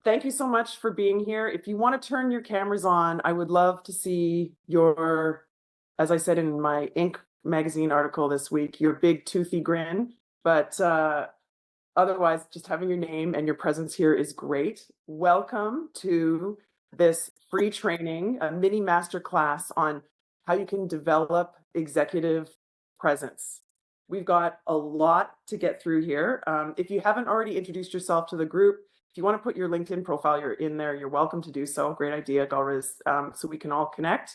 thank you so much for being here. If you want to turn your cameras on, I would love to see your, as I said in my Inc. magazine article this week, your big toothy grin. But otherwise, just having your name and your presence here is great. Welcome to this free training, a mini masterclass on how you can develop executive presence. We've got a lot to get through here. If you haven't already introduced yourself to the group, if you want to put your LinkedIn profile, you're in there, you're welcome to do so. Great idea, Galriz, so we can all connect.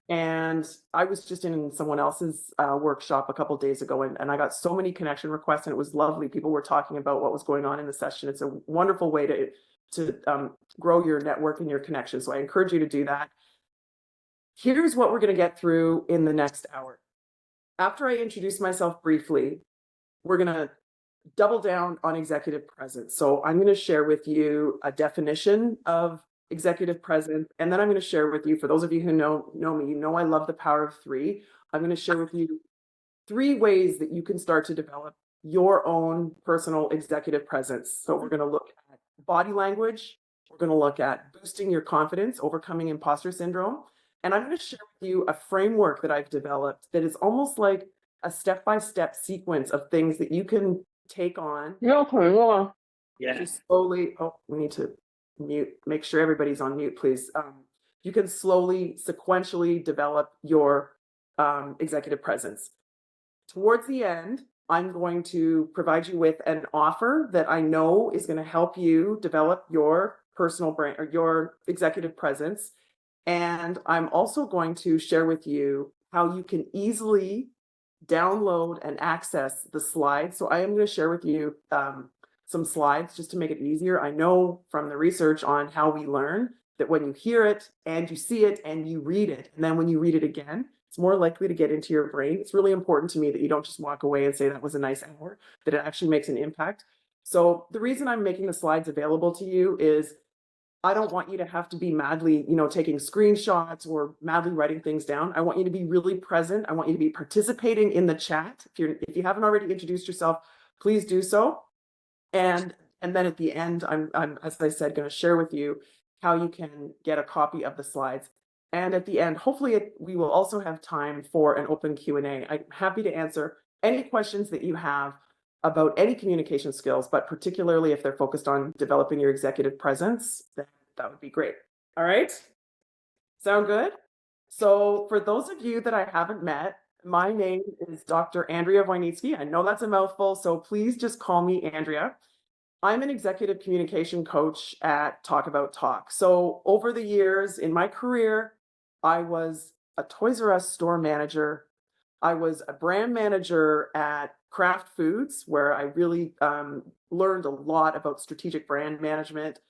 And I was just in someone else's workshop a couple days ago, and I got so many connection requests, and it was lovely. People were talking about what was going on in the session. It's a wonderful way to grow your network and your connection. So I encourage you to do that. Here's what we're going to get through in the next hour. After I introduce myself briefly, we're going to double down on executive presence. So I'm going to share with you a definition of executive presence, and then I'm going to share with you, for those of you who know me, you know I love the power of three. I'm going to share with you 3 ways that you can start to develop your own personal executive presence. So we're going to look at body language, we're going to look at boosting your confidence, overcoming imposter syndrome, and I'm going to share with you a framework that I've developed that is almost like a step-by-step sequence of things that you can take on. Yeah. Slowly, we need to mute, make sure everybody's on mute, please. You can slowly, sequentially develop your executive presence. Towards the end, I'm going to provide you with an offer that I know is going to help you develop your personal brand or your executive presence. And I'm also going to share with you how you can easily download and access the slides. So I am going to share with you some slides just to make it easier. I know from the research on how we learn that when you hear it and you see it and you read it, and then when you read it again, it's more likely to get into your brain. It's really important to me that you don't just walk away and say that was a nice hour, that it actually makes an impact. So the reason I'm making the slides available to you is I don't want you to have to be madly, taking screenshots or madly writing things down. I want you to be really present. I want you to be participating in the chat. If you haven't already introduced yourself, please do so. And then at the end, I'm as I said, going to share with you how you can get a copy of the slides. And at the end, hopefully we will also have time for an open Q&A. I'm happy to answer any questions that you have about any communication skills, but particularly if they're focused on developing your executive presence, then that would be great. All right. Sound good? So for those of you that I haven't met, my name is Dr. Andrea Wojnicki. I know that's a mouthful, so please just call me Andrea. I'm an executive communication coach at Talk About Talk. So over the years in my career, I was a Toys R Us store manager. I was a brand manager at Kraft Foods, where I really learned a lot about strategic brand management.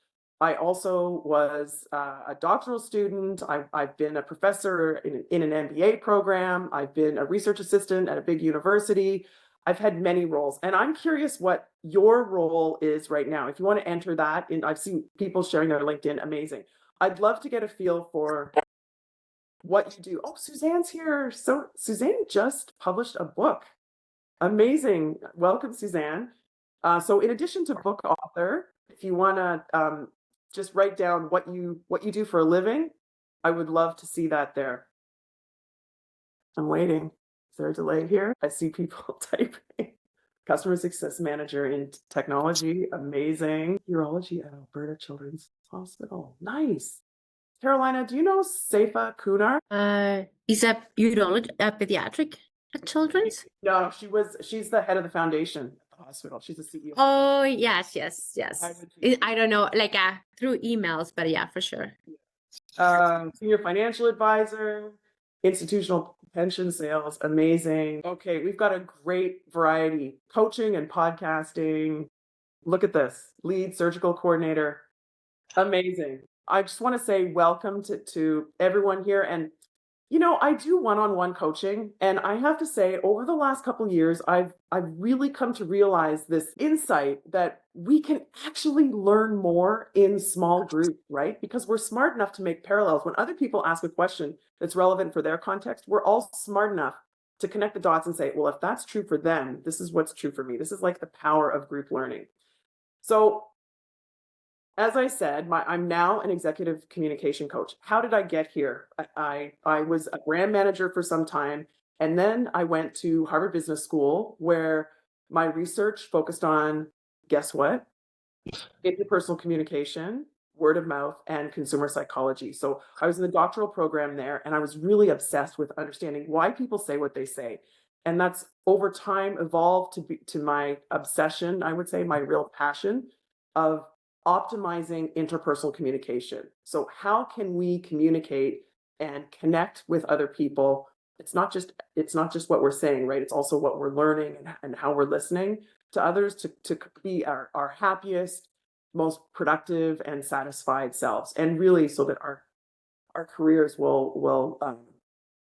I also was a doctoral student. I've been a professor in an MBA program. I've been a research assistant at a big university. I've had many roles, and I'm curious what your role is right now. If you want to enter that, I've seen people sharing their LinkedIn, amazing. I'd love to get a feel for what you do. Oh, Suzanne's here. So Suzanne just published a book. Amazing. Welcome, Suzanne. So in addition to book author, if you want to just write down what you do for a living, I would love to see that there. I'm waiting. Is there a delay here? I see people typing. Customer success manager in technology. Amazing. Urology at Alberta Children's Hospital. Nice. Carolina, do you know Seifa Kunar? Is a urologist, a pediatric at Children's? No, she's the head of the foundation at the hospital. She's the CEO. Oh, yes. I don't know, like through emails, but yeah, for sure. Senior financial advisor, institutional pension sales, amazing. Okay, we've got a great variety, coaching and podcasting. Look at this, lead surgical coordinator, amazing. I just want to say welcome to everyone here. And I do one-on-one coaching, and I have to say, over the last couple of years, I've really come to realize this insight that we can actually learn more in small groups, right? Because we're smart enough to make parallels. When other people ask a question that's relevant for their context, we're all smart enough to connect the dots and say, well, if that's true for them, this is what's true for me. This is like the power of group learning. So as I said, I'm now an executive communication coach. How did I get here? I was a brand manager for some time, and then I went to Harvard Business School, where my research focused on, guess what? Interpersonal communication, word of mouth, and consumer psychology. So I was in the doctoral program there, and I was really obsessed with understanding why people say what they say. And that's over time evolved to my obsession, I would say, my real passion of optimizing interpersonal communication. So how can we communicate and connect with other people? It's not just what we're saying, right? It's also what we're learning and how we're listening to others to be our happiest, most productive and satisfied selves, and really so that our careers will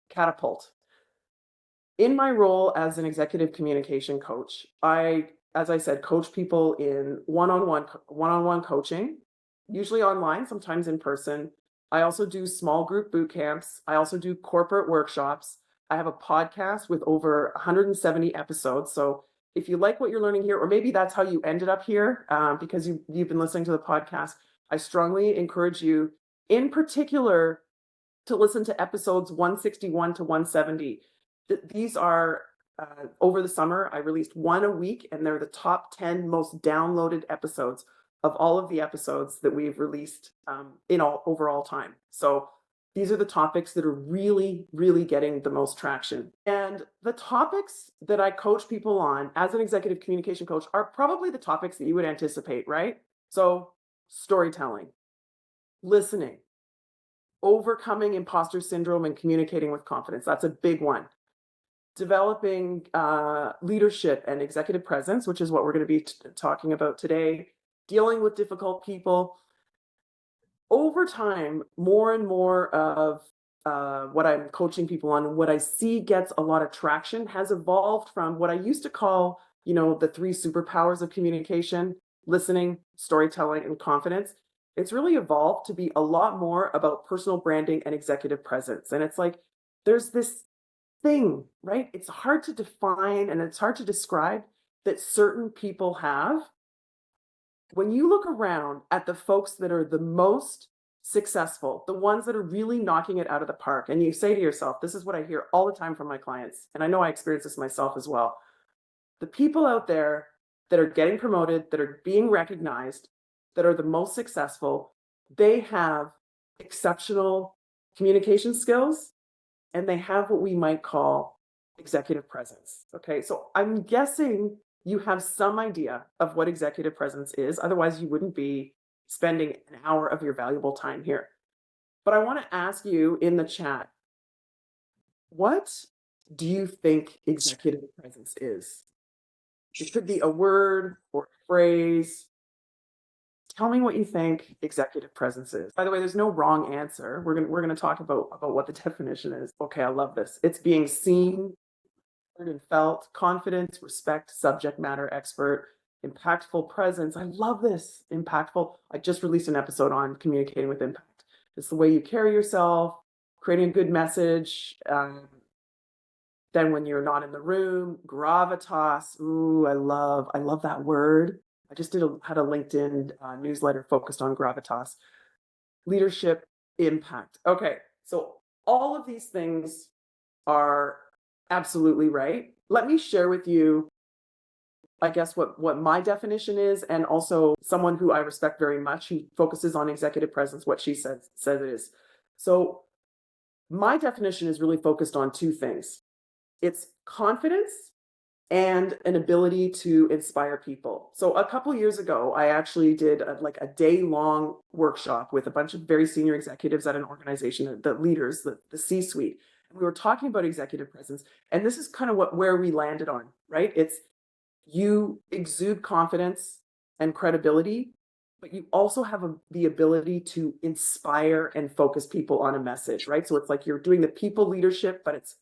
catapult. In my role as an executive communication coach, as I said, coach people in one-on-one coaching, usually online, sometimes in person. I also do small group boot camps. I also do corporate workshops. I have a podcast with over 170 episodes. So if you like what you're learning here, or maybe that's how you ended up here, because you've been listening to the podcast, I strongly encourage you, in particular, to listen to episodes 161 to 170. These are over the summer, I released one a week, and they're the top 10 most downloaded episodes of all of the episodes that we've released in overall time. So these are the topics that are really, really getting the most traction. And the topics that I coach people on as an executive communication coach are probably the topics that you would anticipate, right? So storytelling, listening, overcoming imposter syndrome and communicating with confidence. That's a big one. Developing leadership and executive presence, which is what we're going to be talking about today. Dealing with difficult people. Over time, more and more of what I'm coaching people on, and what I see gets a lot of traction, has evolved from what I used to call, the three superpowers of communication: listening, storytelling, and confidence. It's really evolved to be a lot more about personal branding and executive presence. And it's like, there's this thing, right? It's hard to define and it's hard to describe, that certain people have. When you look around at the folks that are the most successful, the ones that are really knocking it out of the park, and you say to yourself, this is what I hear all the time from my clients, and I know I experience this myself as well. The people out there that are getting promoted, that are being recognized, that are the most successful, they have exceptional communication skills, and they have what we might call executive presence. Okay, so I'm guessing you have some idea of what executive presence is. Otherwise, you wouldn't be spending an hour of your valuable time here. But I want to ask you in the chat, what do you think executive presence is? It could be a word or a phrase. Tell me what you think executive presence is. By the way, there's no wrong answer. We're gonna talk about what the definition is. Okay, I love this. It's being seen, heard, and felt, confidence, respect, subject matter expert, impactful presence. I love this. Impactful. I just released an episode on communicating with impact. It's the way you carry yourself, creating a good message. Then when you're not in the room, gravitas. Ooh, I love that word. I just had a LinkedIn newsletter focused on gravitas. Leadership, impact. Okay, so all of these things are absolutely right. Let me share with you, I guess, what my definition is, and also someone who I respect very much, who focuses on executive presence, what she says it is. So my definition is really focused on two things. It's confidence and an ability to inspire people. So a couple years ago, I actually did a day-long workshop with a bunch of very senior executives at an organization, the leaders, the C-suite. And we were talking about executive presence. And this is kind of where we landed on, right? It's, you exude confidence and credibility, but you also have the ability to inspire and focus people on a message, right? So it's like you're doing the people leadership, but it's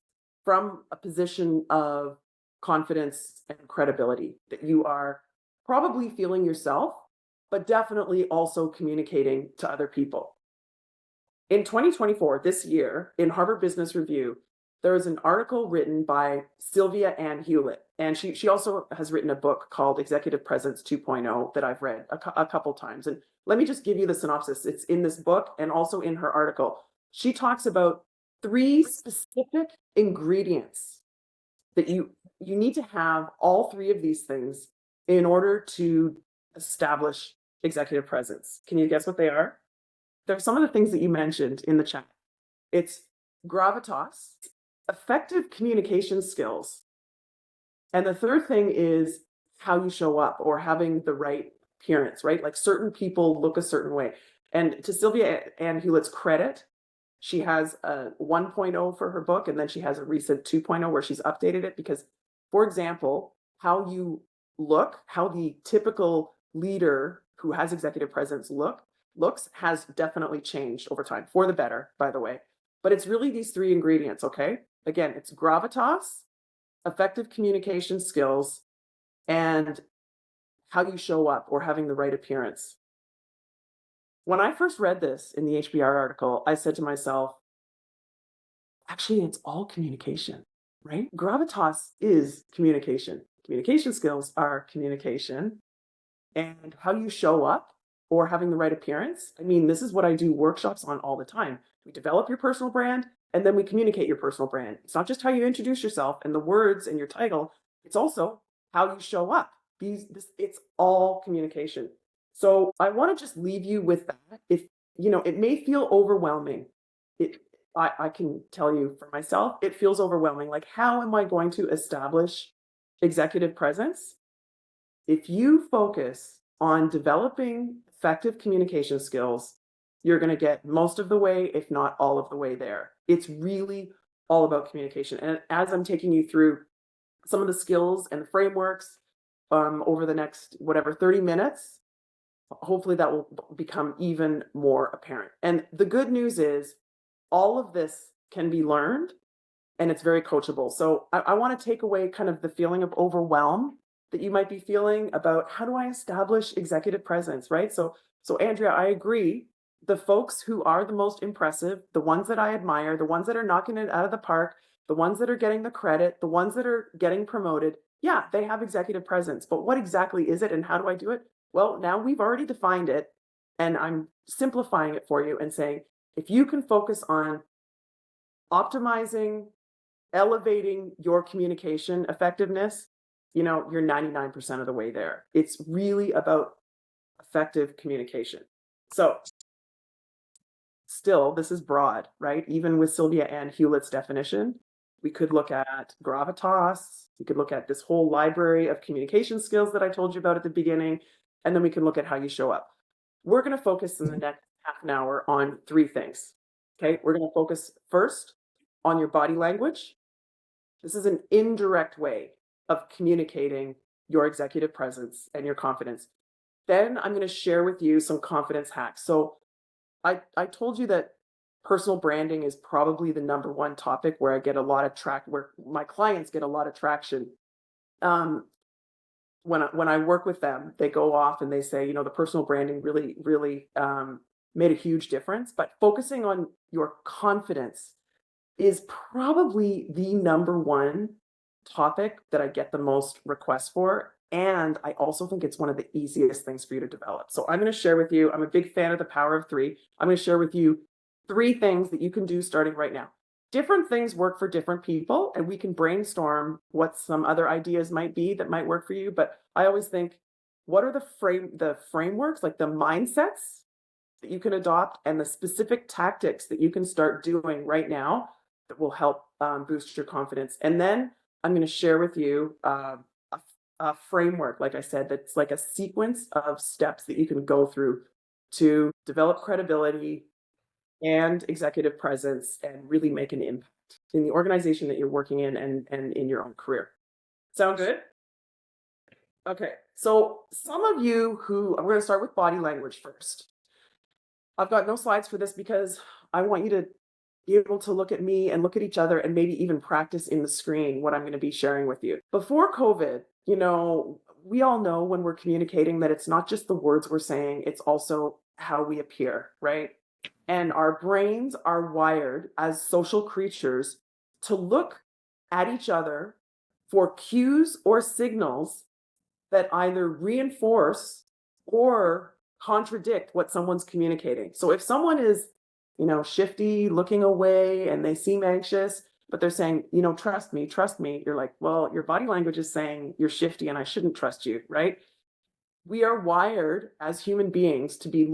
from a position of confidence and credibility, that you are probably feeling yourself, but definitely also communicating to other people. In 2024, this year, in Harvard Business Review, there was an article written by Sylvia Ann Hewlett. And she also has written a book called Executive Presence 2.0 that I've read a couple times. And let me just give you the synopsis. It's in this book and also in her article. She talks about 3 specific ingredients that you need to have, all 3 of these things in order to establish executive presence. Can you guess what they are? They're some of the things that you mentioned in the chat. It's gravitas, effective communication skills, and the third thing is how you show up, or having the right appearance, right? Like certain people look a certain way. And to Sylvia Ann Hewlett's credit, she has a 1.0 for her book, and then she has a recent 2.0 where she's updated it because, for example, how you look, how the typical leader who has executive presence looks has definitely changed over time, for the better, by the way. But it's really these 3 ingredients, okay? Again, it's gravitas, effective communication skills, and how you show up, or having the right appearance. When I first read this in the HBR article, I said to myself, actually, it's all communication, right? Gravitas is communication. Communication skills are communication. And how you show up, or having the right appearance. I mean, this is what I do workshops on all the time. We develop your personal brand, and then we communicate your personal brand. It's not just how you introduce yourself and the words and your title, it's also how you show up. It's all communication. So I want to just leave you with that. If it may feel overwhelming. I can tell you for myself, it feels overwhelming. Like, how am I going to establish executive presence? If you focus on developing effective communication skills, you're going to get most of the way, if not all of the way there. It's really all about communication. And as I'm taking you through some of the skills and frameworks over the next 30 minutes, hopefully that will become even more apparent. And the good news is all of this can be learned, and it's very coachable. So I want to take away kind of the feeling of overwhelm that you might be feeling about, how do I establish executive presence, right? So Andrea, I agree. The folks who are the most impressive, the ones that I admire, the ones that are knocking it out of the park, the ones that are getting the credit, the ones that are getting promoted, yeah, they have executive presence. But what exactly is it, and how do I do it? Well, now we've already defined it, and I'm simplifying it for you and saying, if you can focus on optimizing, elevating your communication effectiveness, you're 99% of the way there. It's really about effective communication. So still, this is broad, right? Even with Sylvia Ann Hewlett's definition, we could look at gravitas, we could look at this whole library of communication skills that I told you about at the beginning, and then we can look at how you show up. We're going to focus in the next half an hour on 3 things. Okay, we're going to focus first on your body language. This is an indirect way of communicating your executive presence and your confidence. Then I'm going to share with you some confidence hacks. So I told you that personal branding is probably the number 1 topic where I get a lot of where my clients get a lot of traction. When I work with them, they go off and they say, the personal branding really made a huge difference. But focusing on your confidence is probably the number 1 topic that I get the most requests for. And I also think it's one of the easiest things for you to develop. So I'm going to share with you, I'm a big fan of the power of 3. I'm going to share with you 3 things that you can do starting right now. Different things work for different people, and we can brainstorm what some other ideas might be that might work for you. But I always think, what are the frameworks, like the mindsets that you can adopt, and the specific tactics that you can start doing right now that will help boost your confidence. And then I'm going to share with you a framework, like I said, that's like a sequence of steps that you can go through to develop credibility and executive presence and really make an impact in the organization that you're working in and in your own career. Sound good? Okay, so some of you we're going to start with body language first. I've got no slides for this because I want you to be able to look at me and look at each other and maybe even practice in the screen what I'm going to be sharing with you. Before COVID, we all know when we're communicating that it's not just the words we're saying, it's also how we appear, right? And our brains are wired as social creatures to look at each other for cues or signals that either reinforce or contradict what someone's communicating. So if someone is, shifty, looking away, and they seem anxious, but they're saying, trust me, you're like, well, your body language is saying you're shifty and I shouldn't trust you, right? We are wired as human beings to be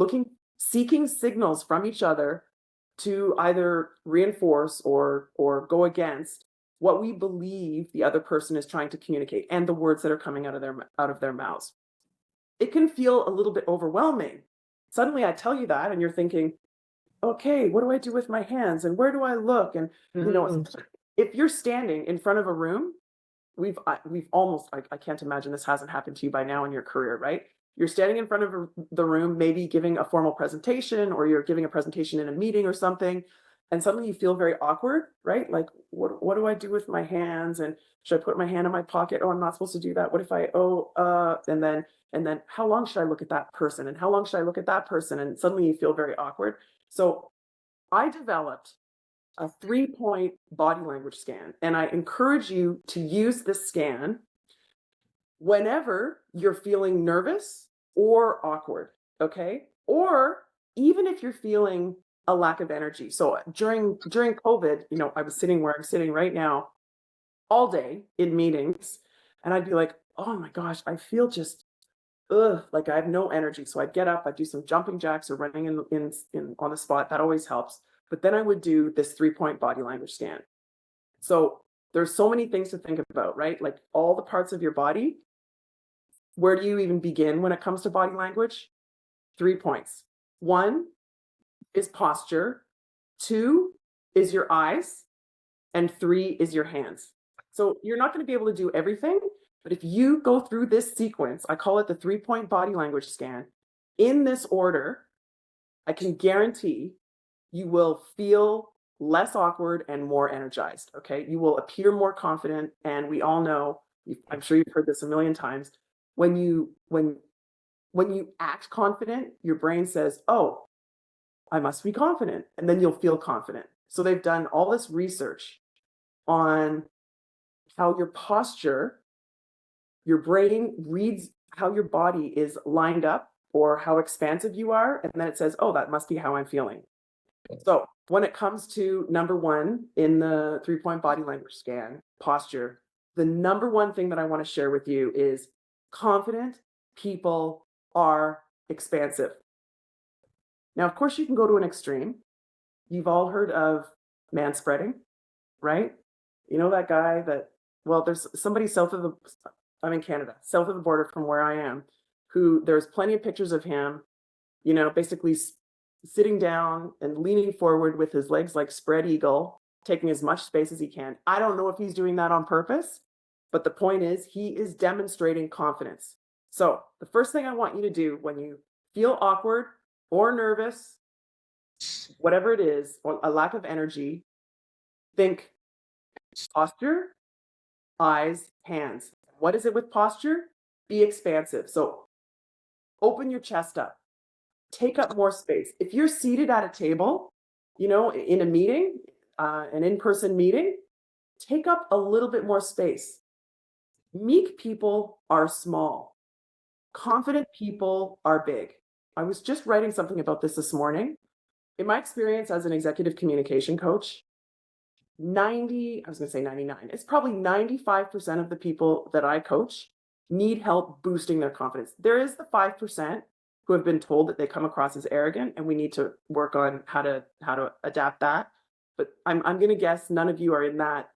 seeking signals from each other to either reinforce or go against what we believe the other person is trying to communicate and the words that are coming out of their mouths. It can feel a little bit overwhelming. Suddenly I tell you that and you're thinking, okay, what do I do with my hands and where do I look? And if you're standing in front of a room, we've almost, I can't imagine this hasn't happened to you by now in your career, right? You're standing in front of the room, maybe giving a formal presentation, or you're giving a presentation in a meeting or something, and suddenly you feel very awkward, right? Like, what do I do with my hands? And should I put my hand in my pocket? Oh, I'm not supposed to do that. What if and then how long should I look at that person? And how long should I look at that person? And suddenly you feel very awkward. So I developed a 3-point body language scan, and I encourage you to use this scan whenever you're feeling nervous or awkward, okay? Or even if you're feeling a lack of energy. So during COVID, I was sitting where I'm sitting right now all day in meetings, and I'd be like, oh my gosh, I feel just like I have no energy. So I'd get up, I'd do some jumping jacks or running in on the spot. That always helps. But then I would do this 3-point body language scan. So there's so many things to think about, right? Like all the parts of your body. Where do you even begin when it comes to body language? 3 points. 1 is posture, 2 is your eyes, and 3 is your hands. So you're not going to be able to do everything, but if you go through this sequence, I call it the 3-point body language scan, in this order, I can guarantee you will feel less awkward and more energized, okay? You will appear more confident, and we all know, I'm sure you've heard this a million times, when you act confident, your brain says, oh, I must be confident, and then you'll feel confident. So they've done all this research on how your posture, your brain reads how your body is lined up or how expansive you are, and then it says, oh, that must be how I'm feeling. So when it comes to number 1 in the 3-point body language scan, posture, the number 1 thing that I want to share with you is confident people are expansive. Now, of course, you can go to an extreme. You've all heard of manspreading, right? You know that guy there's somebody I'm in Canada, south of the border from where I am, who there's plenty of pictures of him, basically sitting down and leaning forward with his legs like spread eagle, taking as much space as he can. I don't know if he's doing that on purpose, but the point is he is demonstrating confidence. So the first thing I want you to do when you feel awkward or nervous, whatever it is, or a lack of energy, think posture, eyes, hands. What is it with posture? Be expansive. So open your chest up. Take up more space. If you're seated at a table, in a meeting, an in-person meeting, take up a little bit more space. Meek people are small. Confident people are big. I was just writing something about this morning. In my experience as an executive communication coach, I was going to say 99, it's probably 95% of the people that I coach need help boosting their confidence. There is the 5% who have been told that they come across as arrogant, and we need to work on how to adapt that. But I'm going to guess none of you are in that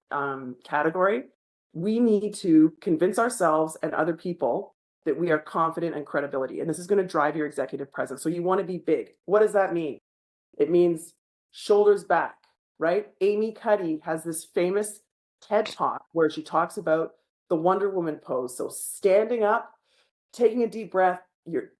category. We need to convince ourselves and other people that we are confident and credibility, and this is going to drive your executive presence. So you want to be big. What does that mean? It means shoulders back, right? Amy Cuddy has this famous TED Talk where she talks about the Wonder Woman pose. So standing up, taking a deep breath, you're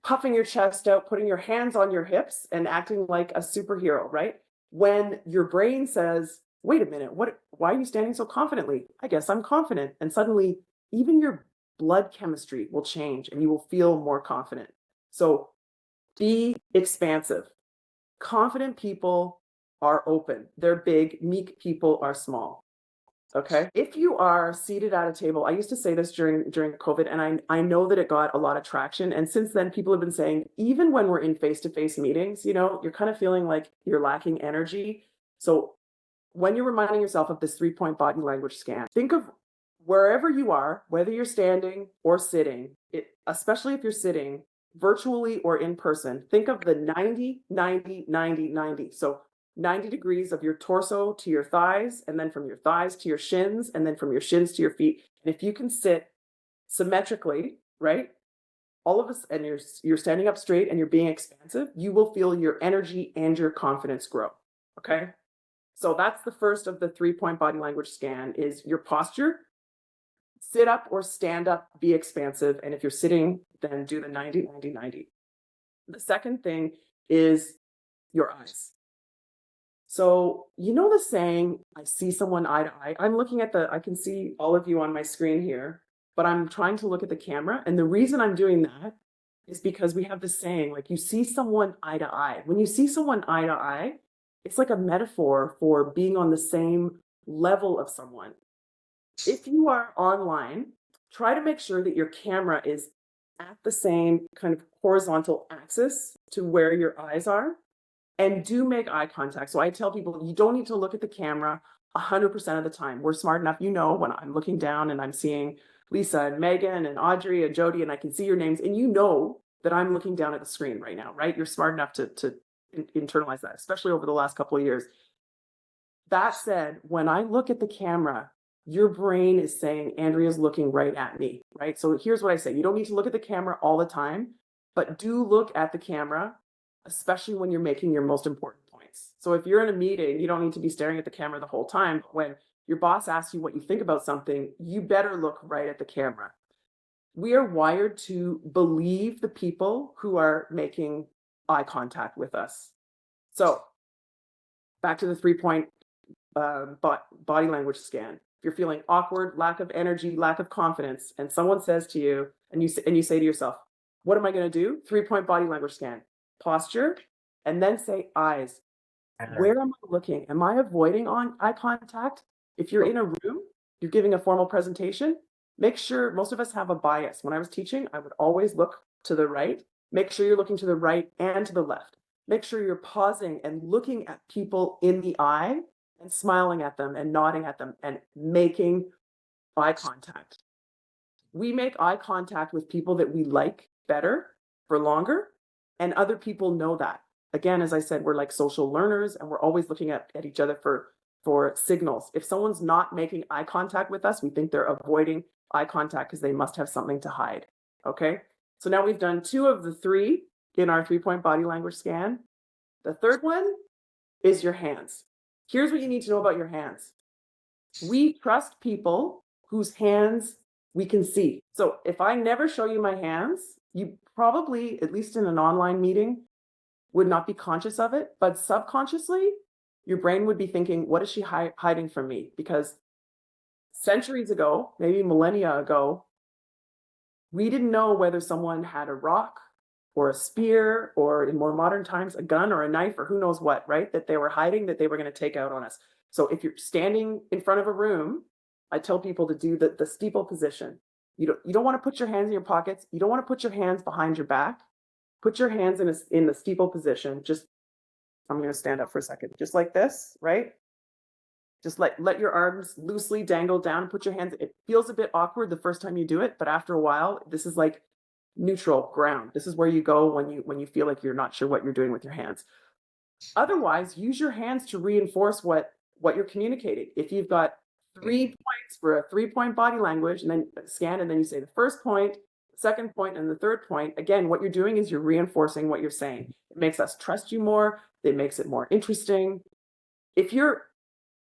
puffing your chest out, putting your hands on your hips and acting like a superhero, right? When your brain says, wait a minute, why are you standing so confidently? I guess I'm confident. And suddenly even your blood chemistry will change and you will feel more confident. So be expansive. Confident people are open. They're big. Meek people are small. Okay. If you are seated at a table, I used to say this during COVID, and I know that it got a lot of traction. And since then, people have been saying, even when we're in face-to-face meetings, you're kind of feeling like you're lacking energy. So when you're reminding yourself of this 3-point body language scan, think of wherever you are, whether you're standing or sitting, especially if you're sitting virtually or in person, think of the 90, 90, 90, 90. So 90 degrees of your torso to your thighs, and then from your thighs to your shins, and then from your shins to your feet. And if you can sit symmetrically, right? All of us, and you're standing up straight and you're being expansive, you will feel your energy and your confidence grow. Okay. So that's the first of the 3-point body language scan is your posture. Sit up or stand up, be expansive. And if you're sitting, then do the 90, 90, 90. The second thing is your eyes. So, the saying, I see someone eye to eye. I can see all of you on my screen here, but I'm trying to look at the camera. And the reason I'm doing that is because we have this saying, like, you see someone eye to eye. When you see someone eye to eye, it's like a metaphor for being on the same level of someone. If you are online, try to make sure that your camera is at the same kind of horizontal axis to where your eyes are, and do make eye contact. So I tell people, you don't need to look at the camera 100% of the time. We're smart enough, when I'm looking down and I'm seeing Lisa and Megan and Audrey and Jody, and I can see your names, and that I'm looking down at the screen right now, right? You're smart enough to internalize that, especially over the last couple of years. That said, when I look at the camera, your brain is saying, Andrea's looking right at me, right? So here's what I say. You don't need to look at the camera all the time, but do look at the camera, especially when you're making your most important points. So if you're in a meeting, you don't need to be staring at the camera the whole time. But when your boss asks you what you think about something, you better look right at the camera. We are wired to believe the people who are making eye contact with us. So back to the 3-point body language scan. If you're feeling awkward, lack of energy, lack of confidence, and someone says to you, and you say to yourself, what am I going to do? 3-point body language scan. Posture, and then say eyes. Where am I looking? Am I avoiding eye contact? If you're in a room, you're giving a formal presentation, make sure, most of us have a bias. When I was teaching, I would always look to the right. Make sure you're looking to the right and to the left. Make sure you're pausing and looking at people in the eye and smiling at them and nodding at them and making eye contact. We make eye contact with people that we like better for longer, and other people know that. Again, as I said, we're like social learners, and we're always looking at each other for signals. If someone's not making eye contact with us, we think they're avoiding eye contact because they must have something to hide. Okay, so now we've done 2 of the 3 in our 3-point body language scan. The third one is your hands. Here's what you need to know about your hands. We trust people whose hands we can see. So if I never show you my hands, you probably, at least in an online meeting, would not be conscious of it, but subconsciously, your brain would be thinking, what is she hiding from me? Because centuries ago, maybe millennia ago, we didn't know whether someone had a rock or a spear, or in more modern times, a gun or a knife or who knows what, right? That they were hiding, that they were going to take out on us. So if you're standing in front of a room, I tell people to do the steeple position. You don't want to put your hands in your pockets. You don't want to put your hands behind your back. Put your hands in the steeple position. I'm going to stand up for a second, just like this, right? Just let your arms loosely dangle down. Put your hands. It feels a bit awkward the first time you do it, but after a while, this is like neutral ground. This is where you go when you feel like you're not sure what you're doing with your hands. Otherwise, use your hands to reinforce what you're communicating. If you've got 3 points for a 3-point body language, and then scan, and then you say the first point, the second point, and the third point, again, what you're doing is you're reinforcing what you're saying. It makes us trust you more. It makes it more interesting. If you're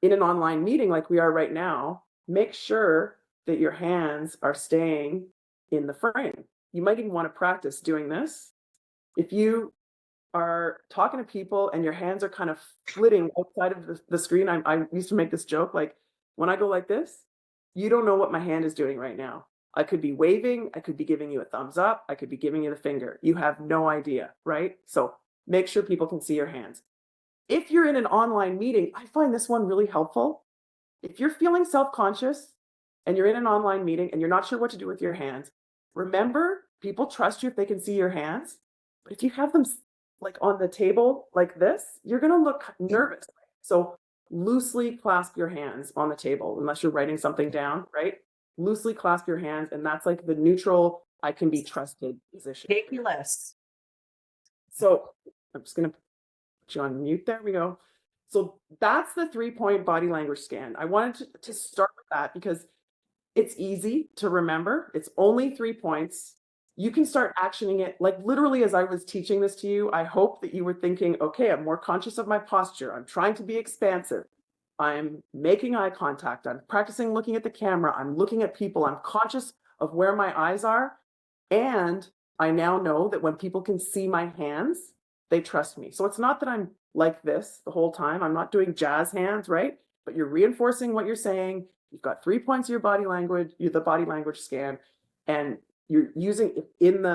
in an online meeting like we are right now, make sure that your hands are staying in the frame. You might even want to practice doing this. If you are talking to people and your hands are kind of flitting outside of the screen, I used to make this joke, like when I go like this, you don't know what my hand is doing right now. I could be waving, I could be giving you a thumbs up, I could be giving you the finger. You have no idea, right? So make sure people can see your hands. If you're in an online meeting, I find this one really helpful. If you're feeling self-conscious and you're in an online meeting and you're not sure what to do with your hands, remember, people trust you if they can see your hands. But if you have them like on the table like this, you're going to look nervous. So loosely clasp your hands on the table, unless you're writing something down, right? Loosely clasp your hands, and that's like the neutral, I can be trusted position. Take me less. So I'm just going to put you on mute. There we go. So that's the 3-point body language scan. I wanted to start with that because it's easy to remember. It's only 3 points. You can start actioning it. Like literally, as I was teaching this to you, I hope that you were thinking, okay, I'm more conscious of my posture. I'm trying to be expansive. I'm making eye contact. I'm practicing looking at the camera. I'm looking at people. I'm conscious of where my eyes are. And I now know that when people can see my hands, they trust me. So it's not that I'm like this the whole time. I'm not doing jazz hands, right? But you're reinforcing what you're saying. You've got 3 points of your body language, the body language scan, and you're using in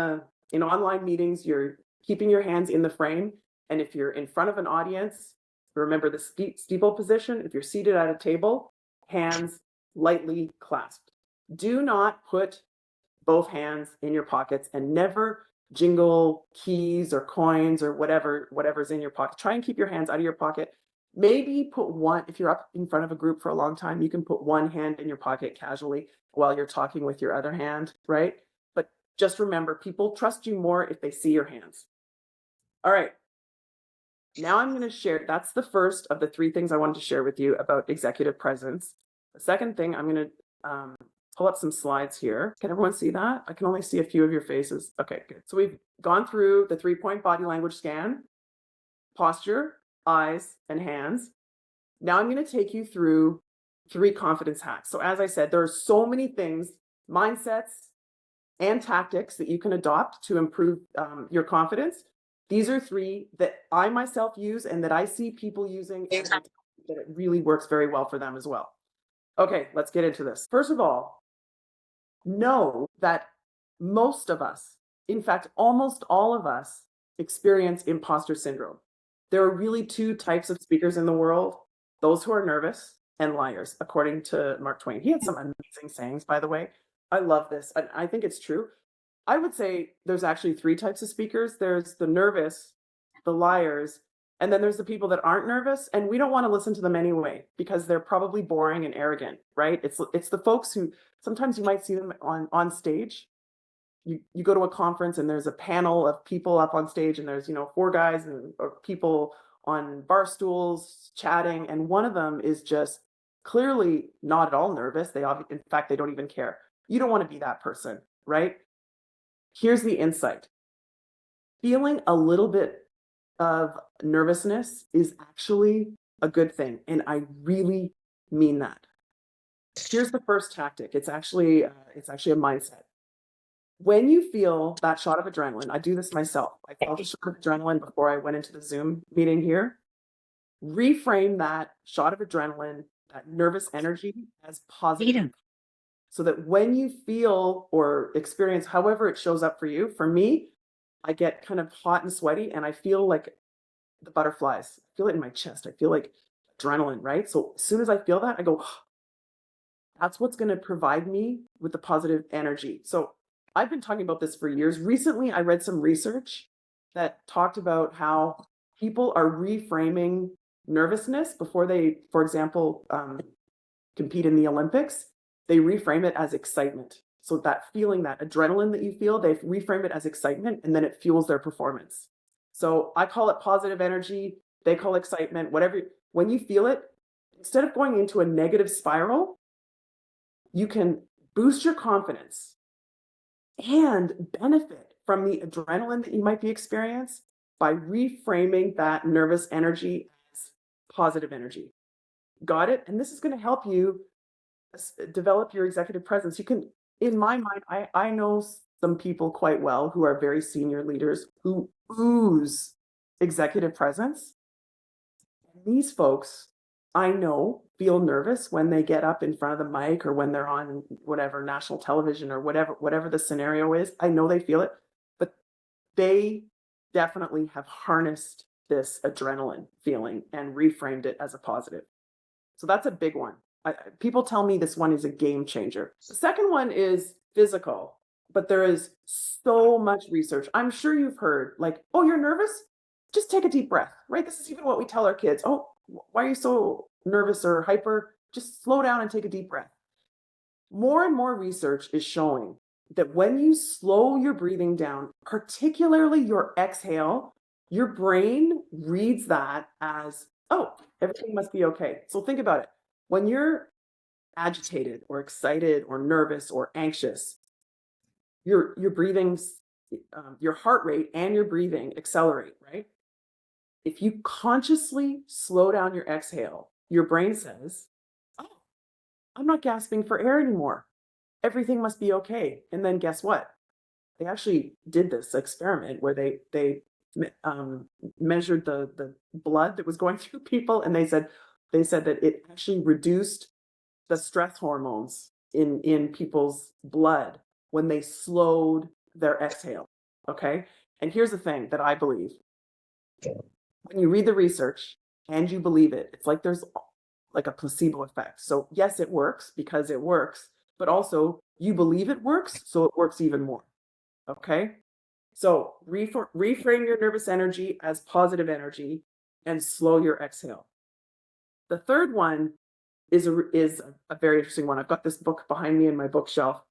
online meetings, you're keeping your hands in the frame. And if you're in front of an audience, remember the steeple position. If you're seated at a table, hands lightly clasped. Do not put both hands in your pockets, and never jingle keys or coins or whatever's in your pocket. Try and keep your hands out of your pocket. Maybe put one, if you're up in front of a group for a long time, you can put one hand in your pocket casually while you're talking with your other hand, right? But just remember, people trust you more if they see your hands. All right. Now I'm going to share, that's the first of the 3 things I wanted to share with you about executive presence. The second thing, I'm going to pull up some slides here. Can everyone see that? I can only see a few of your faces. Okay, good. So we've gone through the 3-point body language scan, posture, eyes, and hands. Now I'm going to take you through 3 confidence hacks. So as I said, there are so many things, mindsets, and tactics that you can adopt to improve your confidence. These are 3 that I myself use and that I see people using, and that it really works very well for them as well. Okay, let's get into this. First of all, know that most of us, in fact, almost all of us, experience imposter syndrome. There are really 2 types of speakers in the world: those who are nervous and liars, according to Mark Twain. He had some amazing sayings, by the way. I love this. I think it's true. I would say there's actually 3 types of speakers. There's the nervous, the liars, and then there's the people that aren't nervous, and we don't want to listen to them anyway because they're probably boring and arrogant, right? It's the folks who sometimes you might see them on stage. You go to a conference and there's a panel of people up on stage, and there's 4 guys or people on bar stools chatting, and one of them is just clearly not at all nervous. In fact, they don't even care. You don't want to be that person, right? Here's the insight. Feeling a little bit of nervousness is actually a good thing, and I really mean that. Here's the first tactic. It's actually a mindset. When you feel that shot of adrenaline, I do this myself. I felt a shot of adrenaline before I went into the Zoom meeting here. Reframe that shot of adrenaline, that nervous energy, as positive. So that when you feel or experience, however it shows up for you, for me, I get kind of hot and sweaty, and I feel like the butterflies. I feel it in my chest. I feel like adrenaline, right? So as soon as I feel that, I go, oh, that's what's going to provide me with the positive energy. So I've been talking about this for years. Recently, I read some research that talked about how people are reframing nervousness before they, for example, compete in the Olympics. They reframe it as excitement. So that feeling, that adrenaline that you feel, they reframe it as excitement, and then it fuels their performance. So I call it positive energy. They call it excitement, whatever. When you feel it, instead of going into a negative spiral, you can boost your confidence and benefit from the adrenaline that you might be experiencing by reframing that nervous energy as positive energy. Got it? And this is going to help you develop your executive presence. You can, in my mind, I know some people quite well who are very senior leaders who ooze executive presence. And these folks, I know, feel nervous when they get up in front of the mic or when they're on whatever national television or whatever the scenario is. I know they feel it, but they definitely have harnessed this adrenaline feeling and reframed it as a positive. So that's a big one. People tell me this one is a game changer. The second one is physical, but there is so much research. I'm sure you've heard, like, oh, you're nervous? Just take a deep breath, right? This is even what we tell our kids. Oh, why are you so nervous or hyper? Just slow down and take a deep breath. More and more research is showing that when you slow your breathing down, particularly your exhale, your brain reads that as, oh, everything must be okay. So think about it. When you're agitated or excited or nervous or anxious, your breathing, your heart rate and your breathing accelerate, right? If you consciously slow down your exhale, your brain says, oh, I'm not gasping for air anymore. Everything must be okay. And then guess what? They actually did this experiment where they measured the blood that was going through people, and they said that it actually reduced the stress hormones in people's blood when they slowed their exhale. Okay. And here's the thing that I believe. When you read the research and you believe it, it's like there's like a placebo effect. So yes, it works because it works, but also you believe it works, so it works even more. Okay. So reframe your nervous energy as positive energy and slow your exhale. The third one is a very interesting one. I've got this book behind me in my bookshelf.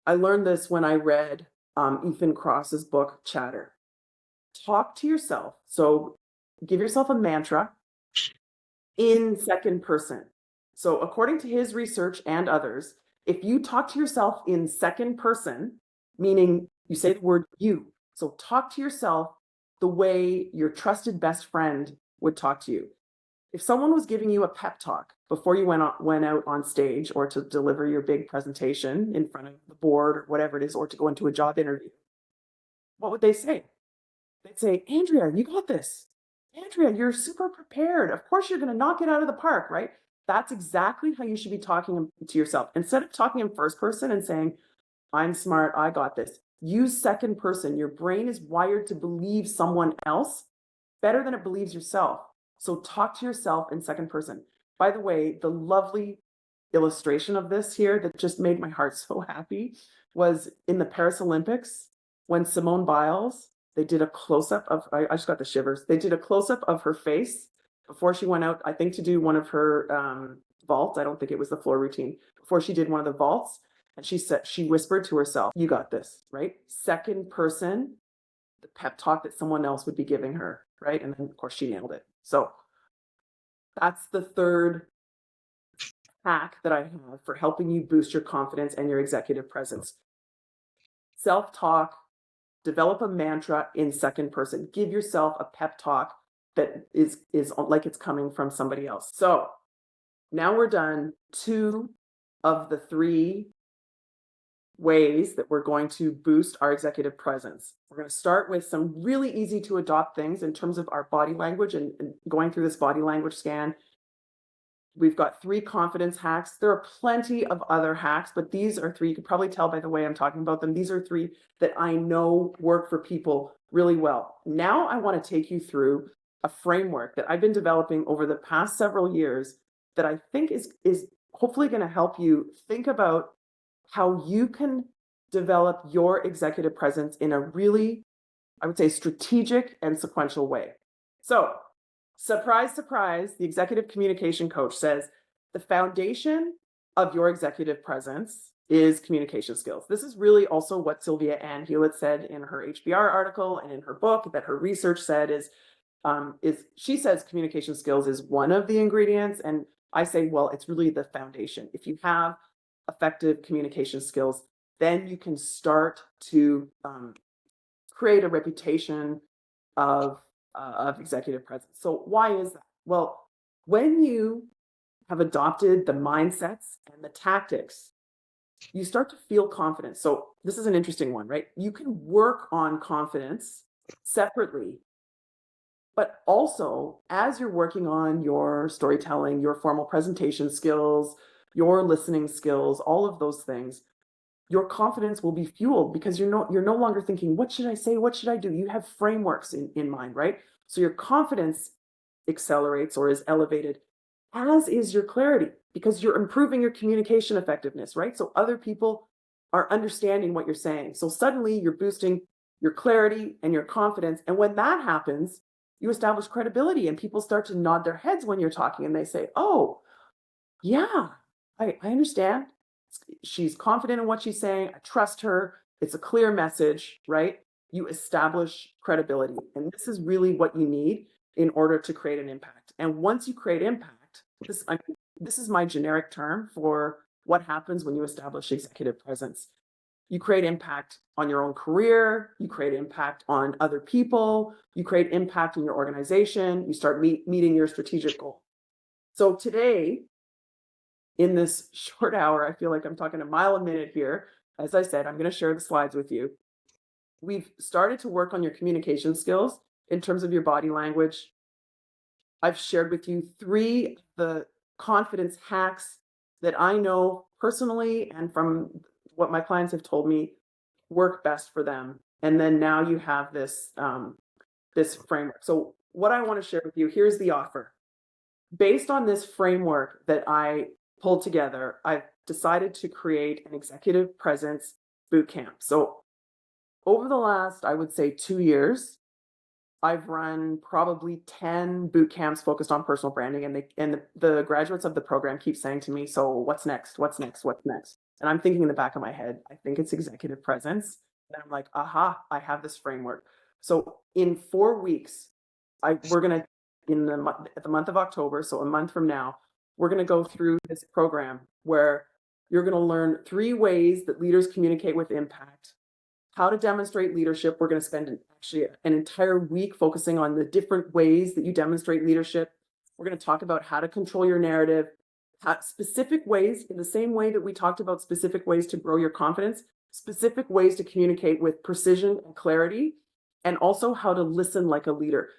I learned this when I read Ethan Kross's book, Chatter. Talk to yourself. So give yourself a mantra in second person. So according to his research and others, if you talk to yourself in second person, meaning you say the word you, so talk to yourself the way your trusted best friend would talk to you. If someone was giving you a pep talk before you went out on stage or to deliver your big presentation in front of the board or whatever it is, or to go into a job interview, what would they say? They'd say, Andrea, you got this. Andrea, you're super prepared. Of course, you're going to knock it out of the park, right? That's exactly how you should be talking to yourself. Instead of talking in first person and saying, I'm smart, I got this, use second person. Your brain is wired to believe someone else better than it believes yourself. So talk to yourself in second person. By the way, the lovely illustration of this here that just made my heart so happy was in the Paris Olympics when Simone Biles, they did a close-up of, I just got the shivers. They did a close-up of her face before she went out, I think, to do one of her vaults. I don't think it was the floor routine. Before she did one of the vaults, and she whispered to herself, you got this, right? Second person, the pep talk that someone else would be giving her, right? And then, of course, she nailed it. So that's the third hack that I have for helping you boost your confidence and your executive presence. Self-talk, develop a mantra in second person. Give yourself a pep talk that is like it's coming from somebody else. So now we're done. 2 of the 3 ways that we're going to boost our executive presence. We're going to start with some really easy to adopt things in terms of our body language and going through this body language scan. We've got 3 confidence hacks. There are plenty of other hacks, but these are 3. You could probably tell by the way I'm talking about them. These are 3 that I know work for people really well. Now I want to take you through a framework that I've been developing over the past several years that I think is hopefully going to help you think about how you can develop your executive presence in a really, I would say, strategic and sequential way. So, surprise, surprise, the executive communication coach says the foundation of your executive presence is communication skills. This is really also what Sylvia Ann Hewlett said in her HBR article and in her book, that her research said is she says communication skills is one of the ingredients. And I say, well, it's really the foundation. If you have effective communication skills, then you can start to create a reputation of executive presence. So why is that? Well, when you have adopted the mindsets and the tactics, you start to feel confident. So this is an interesting one, right? You can work on confidence separately, but also as you're working on your storytelling, your formal presentation skills, your listening skills, all of those things, your confidence will be fueled because you're no longer thinking, what should I say? What should I do? You have frameworks in mind, right? So your confidence accelerates or is elevated, as is your clarity. because you're improving your communication effectiveness, right? So other people are understanding what you're saying. So suddenly you're boosting your clarity and your confidence. And when that happens, you establish credibility and people start to nod their heads when you're talking and they say, oh, yeah, I understand. She's confident in what she's saying. I trust her. It's a clear message, right? You establish credibility. And this is really what you need in order to create an impact. And once you create impact, this is my generic term for what happens when you establish executive presence. You create impact on your own career, you create impact on other people, you create impact in your organization, you start meeting your strategic goal. So today, in this short hour, I feel like I'm talking a mile a minute here. As I said, I'm going to share the slides with you. We've started to work on your communication skills in terms of your body language. I've shared with you 3 of the confidence hacks that I know personally and from what my clients have told me work best for them. And then now you have this, this framework. So what I want to share with you, here's the offer. Based on this framework that I pulled together, I've decided to create an executive presence bootcamp. So over the last, I would say 2 years, I've run probably 10 boot camps focused on personal branding, and the graduates of the program keep saying to me, so what's next? What's next? What's next? And I'm thinking in the back of my head, I think it's executive presence. And I'm like, aha, I have this framework. So in 4 weeks, we're going to, at the month of October, so a month from now, we're going to go through this program where you're going to learn 3 ways that leaders communicate with impact, how to demonstrate leadership. We're going to spend actually an entire week focusing on the different ways that you demonstrate leadership. We're going to talk about how to control your narrative, specific ways, in the same way that we talked about specific ways to grow your confidence, specific ways to communicate with precision and clarity, and also how to listen like a leader.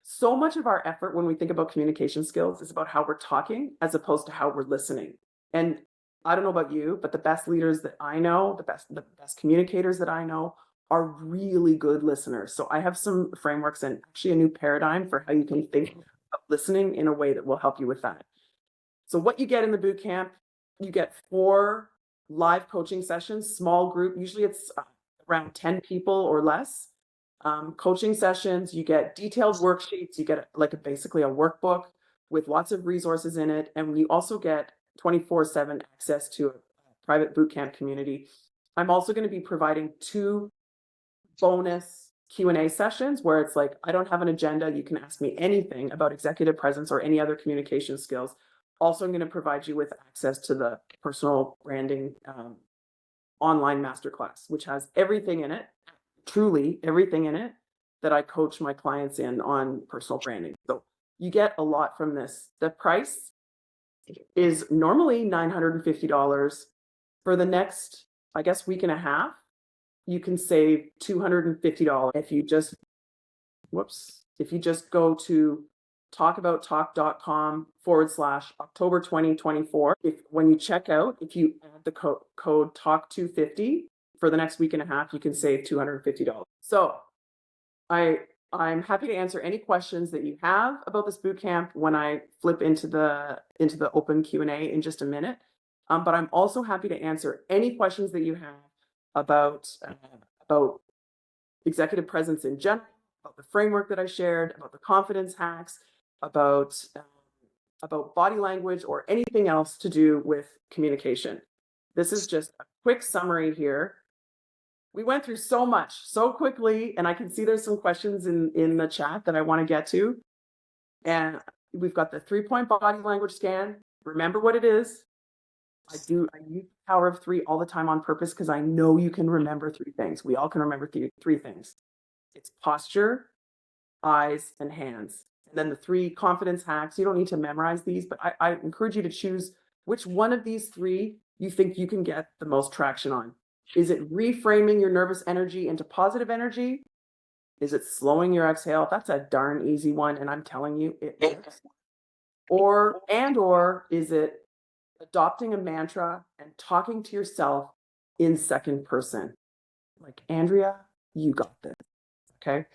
So much of our effort when we think about communication skills is about how we're talking as opposed to how we're listening. And I don't know about you, but the best leaders that I know, the best communicators that I know are really good listeners. So I have some frameworks and actually a new paradigm for how you can think of listening in a way that will help you with that. So what you get in the boot camp, you get 4 live coaching sessions, small group, usually it's around 10 people or less. Coaching sessions, you get detailed worksheets, you get basically a workbook with lots of resources in it. And you also get 24/7 access to a private bootcamp community. I'm also going to be providing 2 bonus Q&A sessions where it's like, I don't have an agenda. You can ask me anything about executive presence or any other communication skills. Also, I'm going to provide you with access to the personal branding online masterclass, which has everything in it, truly everything in it that I coach my clients in on personal branding. So you get a lot from this. The price is normally $950. For the next, I guess, week and a half, you can save $250 if you just go to talkabouttalk.com/October 2024. When you check out, if you add the code TALK250 for the next week and a half, you can save $250. So I'm happy to answer any questions that you have about this bootcamp when I flip into the open Q&A in just a minute. But I'm also happy to answer any questions that you have about executive presence in general, about the framework that I shared, about the confidence hacks, about body language, or anything else to do with communication. This is just a quick summary here. We went through so much so quickly, and I can see there's some questions in the chat that I want to get to. And we've got the 3-point body language scan. Remember what it is. I use the power of 3 all the time on purpose because I know you can remember 3 things. We all can remember 3 things. It's posture, eyes, and hands. And then the 3 confidence hacks. You don't need to memorize these, but I encourage you to choose which one of these 3 you think you can get the most traction on. Is it reframing your nervous energy into positive energy? Is it slowing your exhale? That's a darn easy one, and I'm telling you, it works. Or is it adopting a mantra and talking to yourself in second person? Like, Andrea, you got this, okay?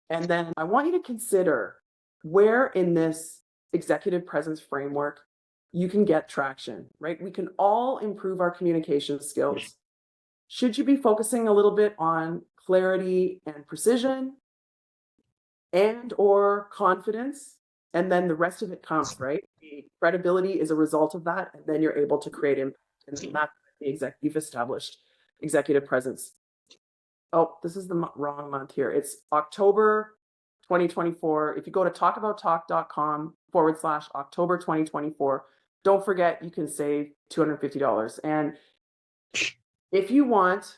And then I want you to consider where in this executive presence framework you can get traction, right? We can all improve our communication skills. Should you be focusing a little bit on clarity and precision and or confidence? And then the rest of it comes, right? The credibility is a result of that. And then you're able to create impact. And that's you've established executive presence. Oh, this is the wrong month here. It's October 2024. If you go to talkabouttalk.com/October 2024, don't forget you can save $250. And if you want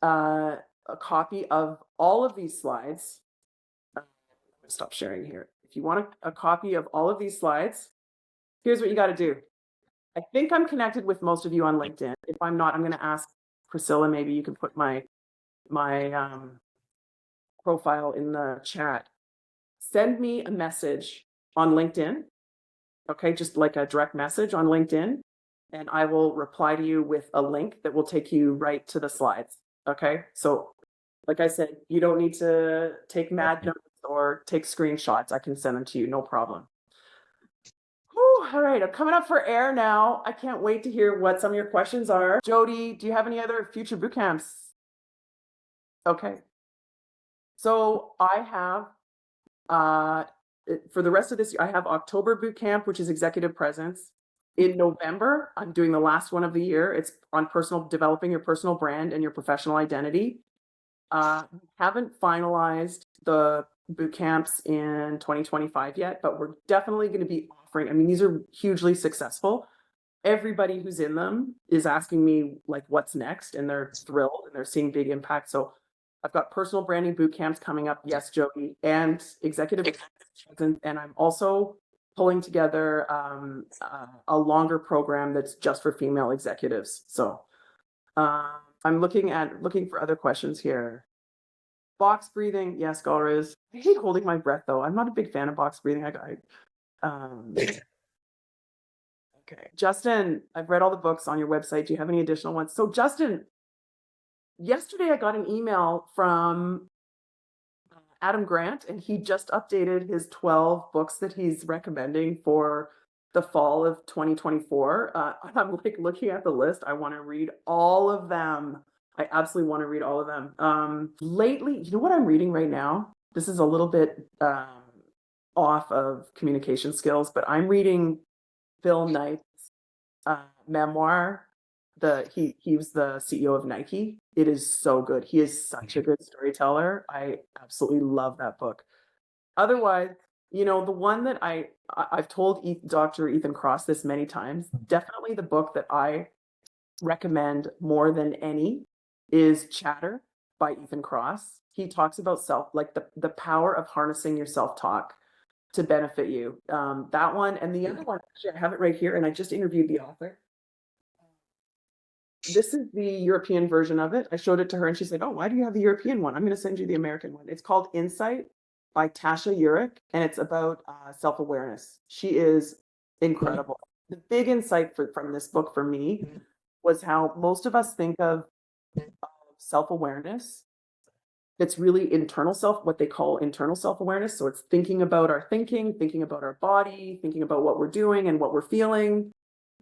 a copy of all of these slides, stop sharing here. If you want a copy of all of these slides, here's what you got to do. I think I'm connected with most of you on LinkedIn. If I'm not, I'm going to ask Priscilla, maybe you can put my profile in the chat. Send me a message on LinkedIn. Okay, just like a direct message on LinkedIn, and I will reply to you with a link that will take you right to the slides. Okay, so like I said, you don't need to take mad notes or take screenshots. I can send them to you, no problem. Whew, all right, I'm coming up for air now. I can't wait to hear what some of your questions are. Jody, do you have any other future boot camps? Okay. So I have, for the rest of this year, I have October boot camp, which is executive presence. In November, I'm doing the last one of the year. It's on developing your personal brand and your professional identity. Haven't finalized the boot camps in 2025 yet, but we're definitely going to be offering. I mean, these are hugely successful. Everybody who's in them is asking me like, what's next? And they're thrilled and they're seeing big impact. So I've got personal branding boot camps coming up. Yes, Jody, and executive. And I'm also pulling together a longer program that's just for female executives. So I'm looking for other questions here. Box breathing, yes, Galriz. I hate holding my breath though. I'm not a big fan of box breathing. Okay, Justin, I've read all the books on your website. Do you have any additional ones? So Justin, yesterday I got an email from Adam Grant, and he just updated his 12 books that he's recommending for the fall of 2024. I'm like looking at the list. I want to read all of them. I absolutely want to read all of them. Lately, you know what I'm reading right now? This is a little bit off of communication skills, but I'm reading Phil Knight's memoir. He was the CEO of Nike. It is so good. He is such a good storyteller. I absolutely love that book. Otherwise, you know, the one that I've told Dr. Ethan Kross this many times, definitely the book that I recommend more than any is Chatter by Ethan Kross. He talks about the power of harnessing your self-talk to benefit you. That one and the other one, actually, I have it right here, and I just interviewed the author. This is the European version of it. I showed it to her and she said, oh, why do you have the European one? I'm going to send you the American one. It's called Insight by Tasha Eurich, and it's about self-awareness. She is incredible. The big insight from this book for me was how most of us think of self-awareness. It's really internal what they call internal self-awareness. So it's thinking about our thinking about our body, thinking about what we're doing and what we're feeling.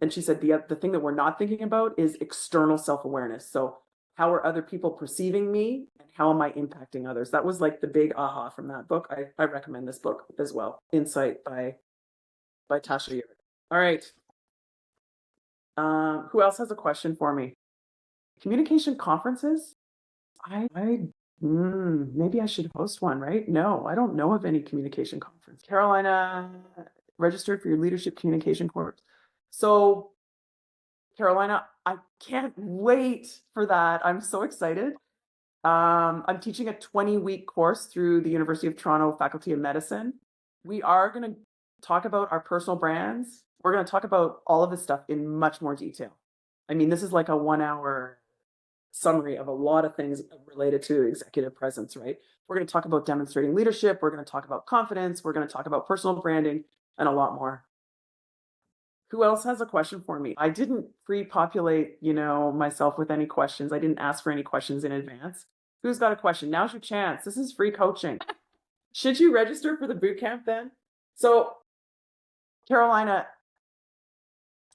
And she said the thing that we're not thinking about is external self-awareness. So how are other people perceiving me and how am I impacting others? That was like the big aha from that book. I recommend this book as well. Insight by Tasha Eurich. All right. Who else has a question for me? Communication conferences? Maybe I should host one, right? No, I don't know of any communication conference. Carolina registered for your leadership communication course. So Carolina, I can't wait for that. I'm so excited. I'm teaching a 20-week course through the University of Toronto Faculty of Medicine. We are going to talk about our personal brands. We're going to talk about all of this stuff in much more detail. I mean, this is like a 1-hour summary of a lot of things related to executive presence, right? We're going to talk about demonstrating leadership. We're going to talk about confidence. We're going to talk about personal branding and a lot more. Who else has a question for me? I didn't pre-populate, myself with any questions. I didn't ask for any questions in advance. Who's got a question? Now's your chance. This is free coaching. Should you register for the boot camp then? So, Carolina,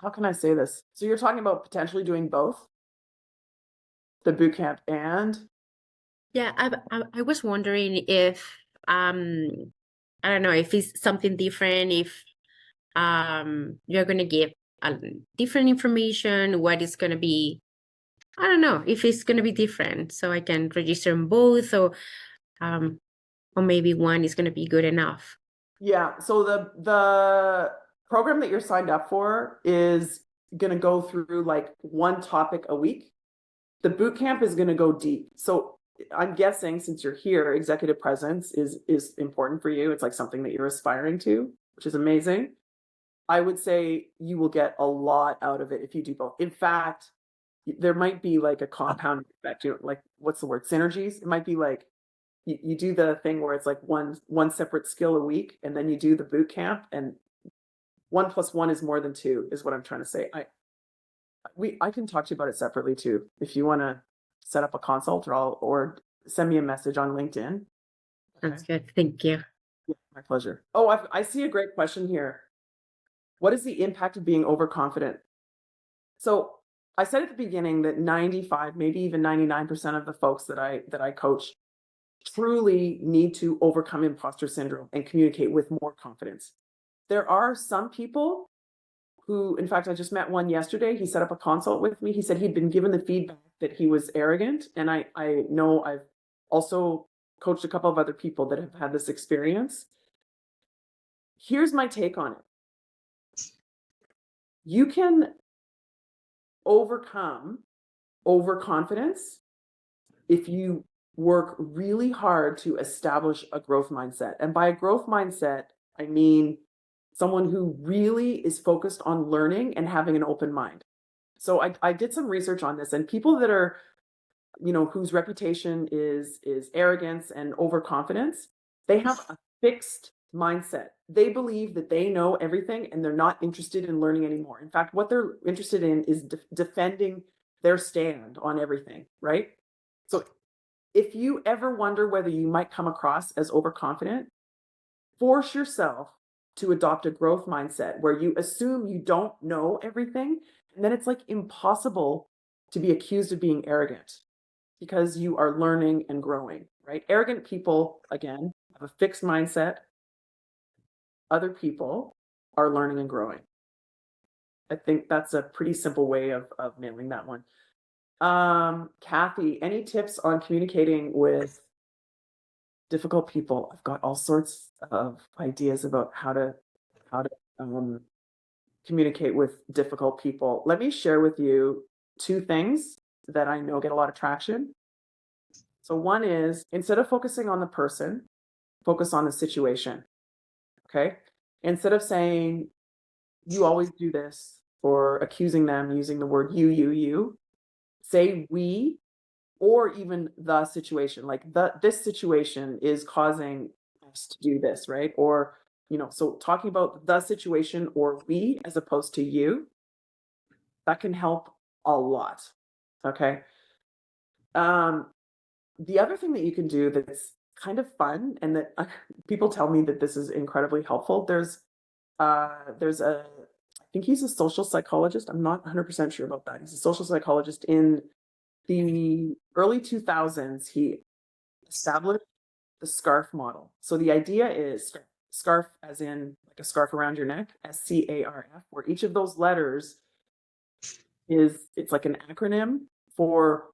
how can I say this? So you're talking about potentially doing both the boot camp and Yeah, I was wondering if I don't know if it's something different, if you're gonna give different information, what is gonna be, I don't know if it's gonna be different, so I can register in both, or maybe one is gonna be good enough. yeah. So the program that you're signed up for is gonna go through like one topic a week. The boot camp is gonna go deep. So I'm guessing since you're here, executive presence is important for you. It's like something that you're aspiring to, which is amazing. I would say you will get a lot out of it if you do both. In fact, there might be like a compound effect, like what's the word? Synergies. It might be like you do the thing where it's like one separate skill a week, and then you do the boot camp, and 1 + 1 is more than 2, is what I'm trying to say. I can talk to you about it separately too, if you want to set up a consult, or send me a message on LinkedIn. That's good. Thank you. Yeah, my pleasure. Oh, I see a great question here. What is the impact of being overconfident? So I said at the beginning that 95, maybe even 99% of the folks that I coach truly need to overcome imposter syndrome and communicate with more confidence. There are some people who, in fact, I just met one yesterday. He set up a consult with me. He said he'd been given the feedback that he was arrogant. And I know I've also coached a couple of other people that have had this experience. Here's my take on it. You can overcome overconfidence if you work really hard to establish a growth mindset. And by a growth mindset, I mean someone who really is focused on learning and having an open mind. So I did some research on this, and people that are, whose reputation is arrogance and overconfidence, they have a fixed mindset. They believe that they know everything and they're not interested in learning anymore. In fact, what they're interested in is defending their stand on everything, right? So if you ever wonder whether you might come across as overconfident, force yourself to adopt a growth mindset where you assume you don't know everything. And then it's like impossible to be accused of being arrogant because you are learning and growing, right? Arrogant people, again, have a fixed mindset. Other people are learning and growing. I think that's a pretty simple way of nailing that one. Kathy, any tips on communicating with difficult people? I've got all sorts of ideas about how to communicate with difficult people. Let me share with you 2 things that I know get a lot of traction. So one is, instead of focusing on the person, focus on the situation. Okay? Instead of saying you always do this, or accusing them using the word you, say we, or even the situation, like this situation is causing us to do this, right? Or, so talking about the situation or we as opposed to you, that can help a lot. Okay. The other thing that you can do that's kind of fun, and that people tell me that this is incredibly helpful. There's I think he's a social psychologist. I'm not 100% sure about that. He's a social psychologist. In the early 2000s, he established the SCARF model. So the idea is SCARF as in like a scarf around your neck, SCARF, where each of those letters it's like an acronym for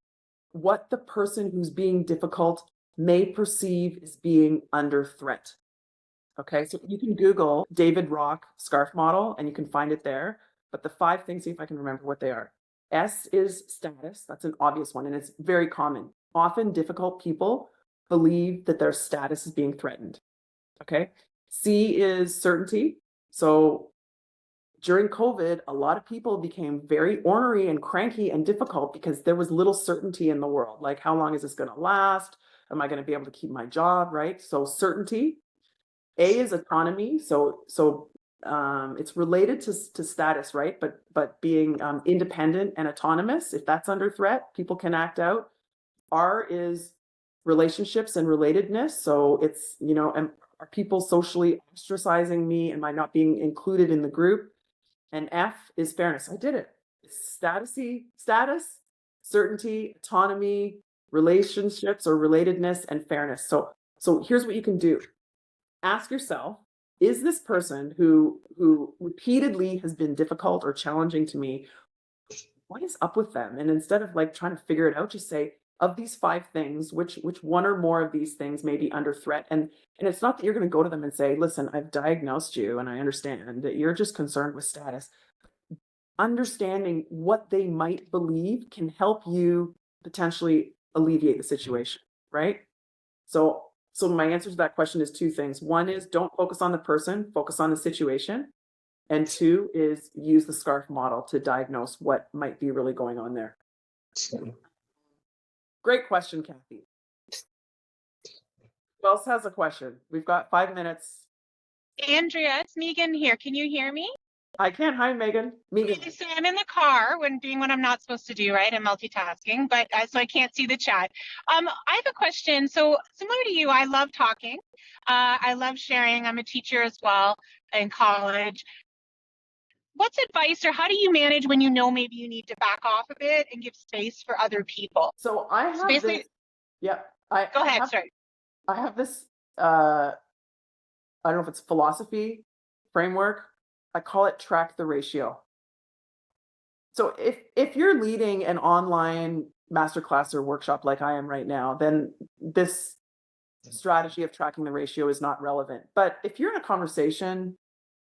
what the person who's being difficult may perceive as being under threat. Okay, so you can Google David Rock SCARF model and you can find it there. But the 5 things, see if I can remember what they are. S is status. That's an obvious one, and it's very common. Often difficult people believe that their status is being threatened. Okay. C is certainty. So during COVID, a lot of people became very ornery and cranky and difficult because there was little certainty in the world. Like, how long is this going to last? Am I going to be able to keep my job? Right. So certainty. A is autonomy. So it's related to status, right? But being independent and autonomous, if that's under threat, people can act out. R is relationships and relatedness. So it's, are people socially ostracizing me? Am I not being included in the group? And F is fairness. I did it. It's status, certainty, autonomy, relationships or relatedness, and fairness. So here's what you can do. Ask yourself, is this person who repeatedly has been difficult or challenging to me, what is up with them? And instead of like trying to figure it out, just say, of these 5 things, which one or more of these things may be under threat? And it's not that you're going to go to them and say, listen, I've diagnosed you and I understand that you're just concerned with status. Understanding what they might believe can help you potentially alleviate the situation, right? So my answer to that question is 2 things. One is don't focus on the person, focus on the situation. And 2 is use the SCARF model to diagnose what might be really going on there. Great question, Kathy. Who else has a question? We've got 5 minutes. Andrea, it's Megan here. Can you hear me? I can't. Hi, Megan. Megan. Okay, so I'm in the car when doing what I'm not supposed to do, right? I'm multitasking, but so I can't see the chat. I have a question. So similar to you, I love talking. I love sharing. I'm a teacher as well in college. What's advice or how do you manage when you know maybe you need to back off a bit and give space for other people? So I have basically- this. Yeah. Go ahead, sorry. I have this. I don't know if it's philosophy, framework. I call it track the ratio. So if you're leading an online masterclass or workshop like I am right now, then this strategy of tracking the ratio is not relevant. But if you're in a conversation,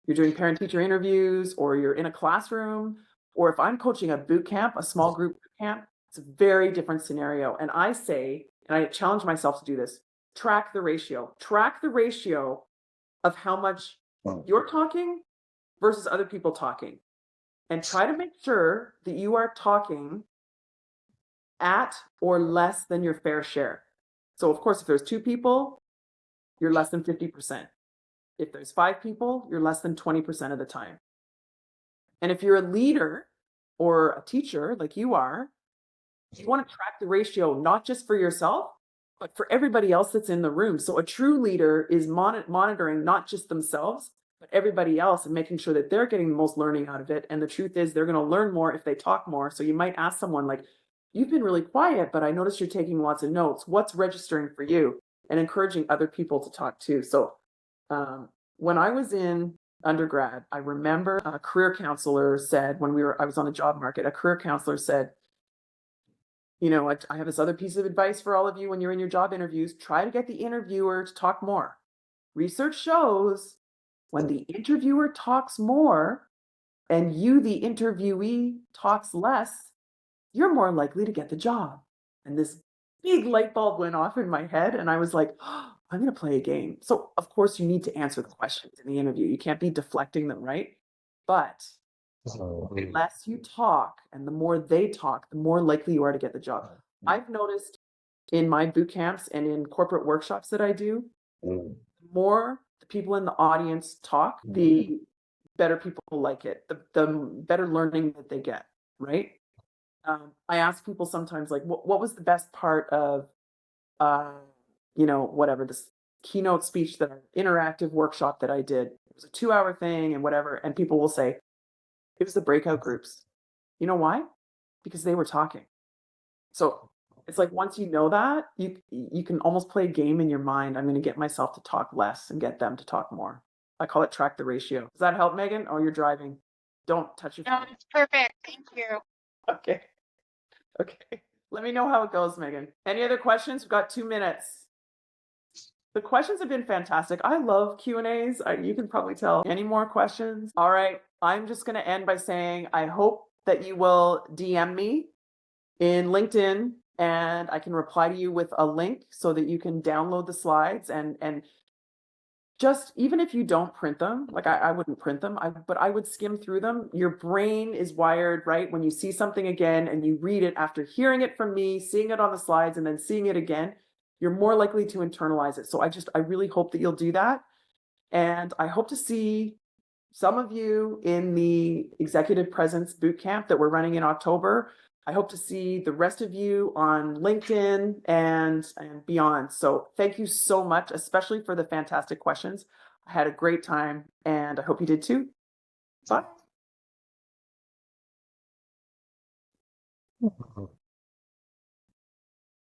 you're doing parent-teacher interviews, or you're in a classroom, or if I'm coaching a boot camp, a small group boot camp, it's a very different scenario. And I say, and I challenge myself to do this, track the ratio. Track the ratio of how much you're talking versus other people talking. And try to make sure that you are talking at or less than your fair share. So of course, if there's 2 people, you're less than 50%. If there's 5 people, you're less than 20% of the time. And if you're a leader or a teacher like you are, you want to track the ratio, not just for yourself, but for everybody else that's in the room. So a true leader is monitoring not just themselves, but everybody else and making sure that they're getting the most learning out of it. And the truth is they're going to learn more if they talk more. So you might ask someone like, you've been really quiet, but I noticed you're taking lots of notes. What's registering for you? And encouraging other people to talk too. So when I was in undergrad, I remember a career counselor said, I was on the job market, a career counselor said, you know, I have this other piece of advice for all of you when you're in your job interviews, try to get the interviewer to talk more. Research shows when the interviewer talks more and you, the interviewee, talks less, you're more likely to get the job. And this big light bulb went off in my head and I was like, oh, I'm going to play a game. So of course you need to answer the questions in the interview. You can't be deflecting them, right? But the less you talk and the more they talk, the more likely you are to get the job. I've noticed in my boot camps and in corporate workshops that I do, the more the people in the audience talk, the better people like it, the better learning that they get, right? I ask people sometimes, like, what was the best part of, whatever, this keynote speech, that interactive workshop that I did? It was a 2-hour thing and whatever. And people will say, it was the breakout groups. You know why? Because they were talking. So it's like, once you know that, you can almost play a game in your mind. I'm going to get myself to talk less and get them to talk more. I call it track the ratio. Does that help, Megan? Oh, you're driving. Don't touch your phone. No, it's perfect. Thank you. Okay. Let me know how it goes, Megan. Any other questions? We've got 2 minutes. The questions have been fantastic. I love Q&As. You can probably tell. Any more questions? All right. I'm just going to end by saying I hope that you will DM me in LinkedIn and I can reply to you with a link so that you can download the slides and just, even if you don't print them, like I wouldn't print them, but I would skim through them. Your brain is wired, right? When you see something again and you read it after hearing it from me, seeing it on the slides, and then seeing it again, you're more likely to internalize it. So I really hope that you'll do that. And I hope to see some of you in the Executive Presence Bootcamp that we're running in October. I hope to see the rest of you on LinkedIn and beyond. So thank you so much, especially for the fantastic questions. I had a great time and I hope you did too. Bye.